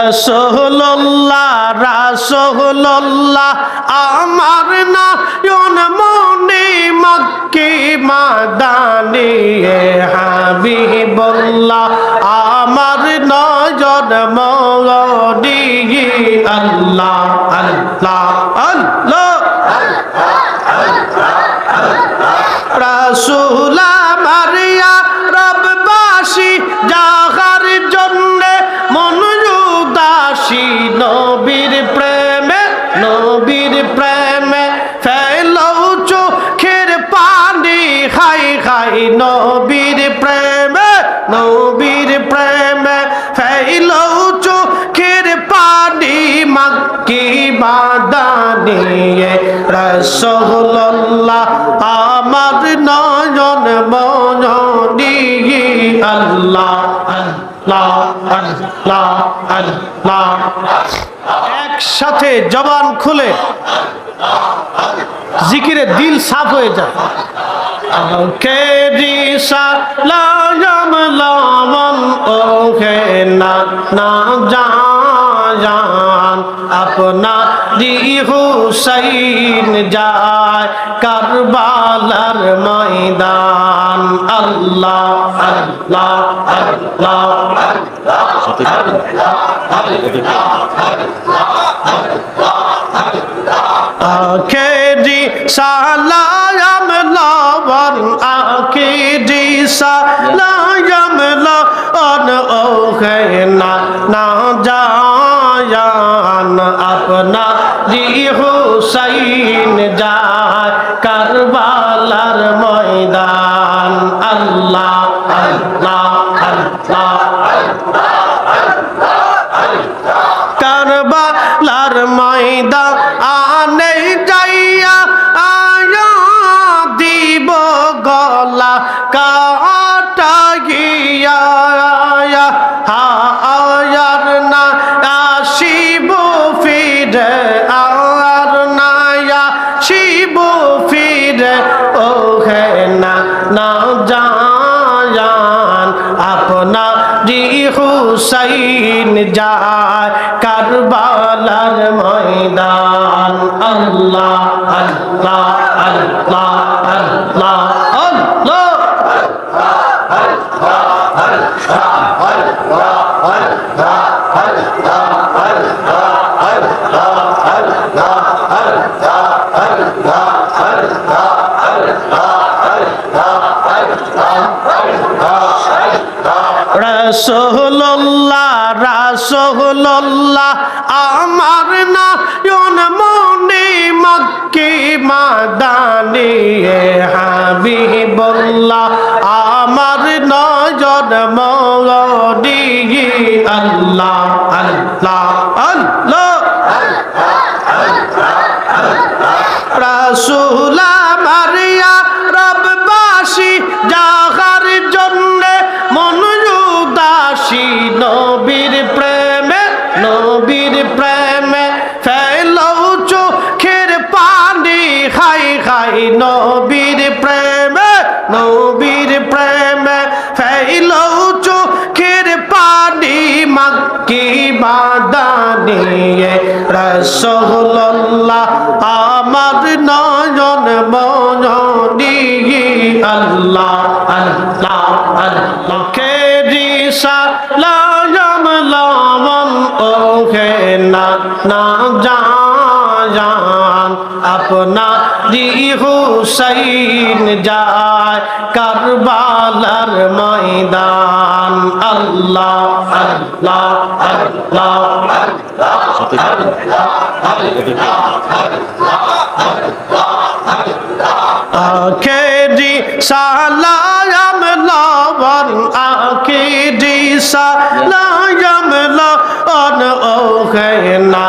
রাসূলুল্লাহ রাসূলুল্লাহ আমার নয়ন মনি মক্কি মাদানি হাবিবুল্লাহ আমার নয়ন মনি আল্লাহ আল্লাহ আল্লাহ রাসূল আমার ইয়া রববাসী যাহার জন্যে মন উদাসী নবীর প্রেমে ফেলো চোখের পানি খাই খাই নবীর প্রেমে ফেলো চোখের পানি মক্কি মাদানি রাসূলুল্লাহ আমার নয়ন মনি আল্লাহ আল্লাহ আল্লাহ আল্লাহ একসাথে জবান খুলে জিকিরে দিল সাফ হয়ে যায় কে দিশা লাম লাম ও হে না না জান अपना दी हुसैन जाए करबालार मैदान अल्लाह अल्लाह अल्लाह आखेरी सलाम लावन आखेरी सलाम लावन ओ है ना जान अपना दी हुसैन जाए करबालार मैदान अल्लाह अल्लाह अल्लाह करबालार मैदान आने जाइया आया दीब गला काटा गया आयार ना आशिब फिर आर नाया शिब फिर ओ है ना जान अपना दी हुसैन जाए करबालार मैदान अल्लाह अल्लाह अल्लाह अल्लाह রাসূলুল্লাহ রাসূলুল্লাহ আমার নয়ন মনি মক্কি মাদানি হাবিবুল্লাহ আমার নয়ন মনি আল্লাহ আল্লাহ আল্লাহ রাসূল আমার ইয়া রববাসী যাহার জন্যে মন উদাসী নবীর প্রেমে ফেলো চোখের পানি খাই খাই নবীর প্রেমে ফেলো চোখের পানি মক্কি মাদানি রাসূলুল্লাহ আমার নয়ন মনি আল্লাহ আল্লাহ আল্লাহ কে দিশা লাম লাম ও হে না जान अपना दी हुसैन जाए करबालार मैदान अल्लाह अल्लाह अल्लाह आखेरी सलाम लावन आखेरी सलाम लावन ओ है ना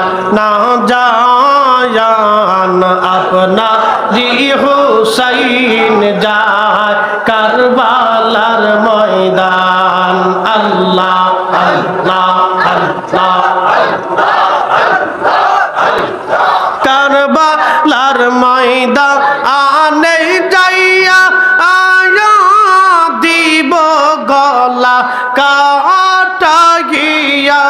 जान अपना दी हुसैन जाए करबालार मैदान अल्लाह अल्लाह अल्लाह करबालार मैदान आने जाइया आया दीब गला काटा गया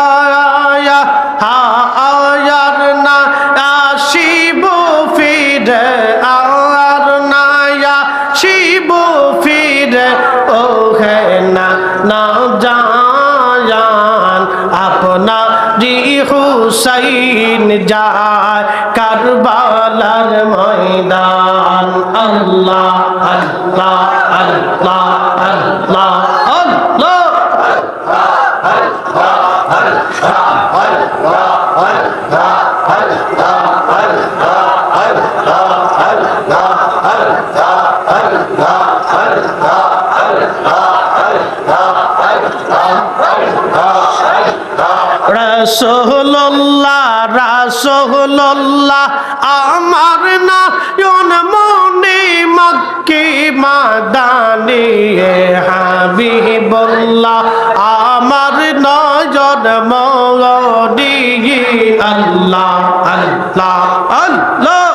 আপনারি হুসাইন যায় কারবালার ময়দান আল্লাহ আল্লাহ আল্লাহ আল্লাহ আল্লাহ রাসূলুল্লাহ রাসূলুল্লাহ আমার নয়ন মনে মক্কি মাদানি হাবিবুল্লাহ আমার নয়ন মনি আল্লাহ আল্লাহ আল্লাহ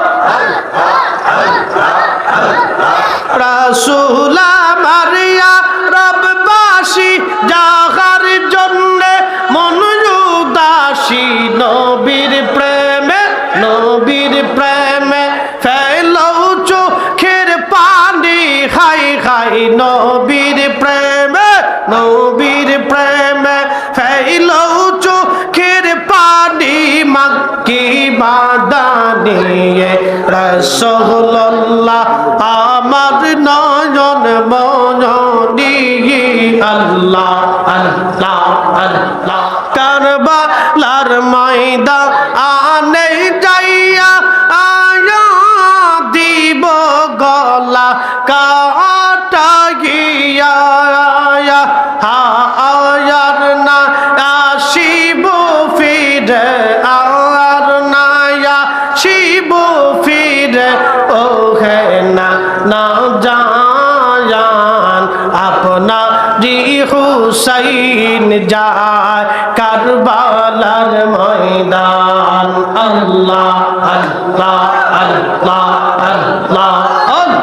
রাসূল আমার ইয়া রববাসী যাহার জন্য মন উদাসী নবীর প্রেমে ফেলো চোখের পানি খাই খাই নবীর প্রেমে ফেলো চোখের পানি মক্কি মাদানি রাসূলুল্লাহ আমার নয়ন মনি আল্লাহ আল্লাহ আল্লাহ কারবালার ময়দানে যাইয়া আয়া দিব গলা কাটাইয়া আয়ার না আসিব ফিরে আর না আসিব ফিরে ও হে না না জান আপনারি হুসাইন যায় কারবালার ময়দান আল্লাহ আল্লাহ আল্লাহ আল্লাহ আল্লাহ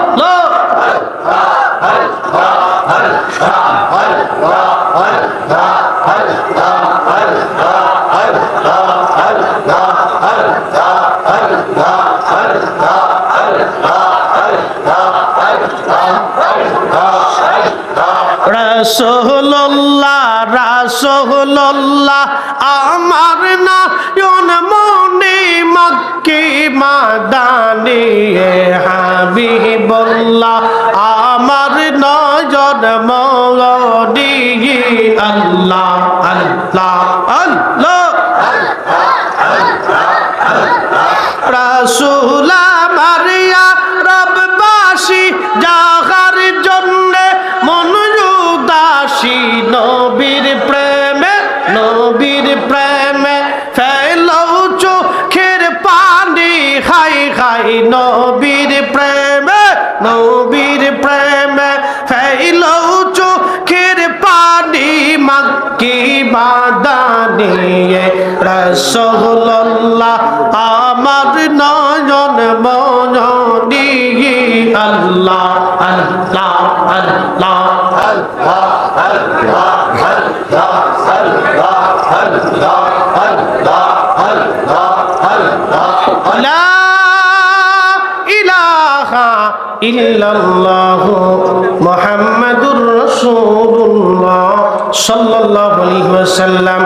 রাসূলুল্লাহ রাসূলুল্লাহ আমার নয়ন মনে মক্কি মাদানি হাবিবুল্লাহ আমার নয়ন মনি আল্লাহ আল্লাহ আল্লাহ রাসূল আমার ইয়া রববাসী যাহার জন্য মন উদাসী নবীর প্রেমে ফেলো চোখের পানি খাই খাই নবীর প্রেমে ফেলো চোখের পানি মক্কি মাদানি রাসূলুল্লাহ আমার নয়ন মনি আল্লাহ আল্লাহ আল্লাহ লা ইলাহা ইল্লাল্লাহু মুহাম্মাদুর রাসূলুল্লাহ সাল্লাল্লাহু আলাইহি ওয়াসাল্লাম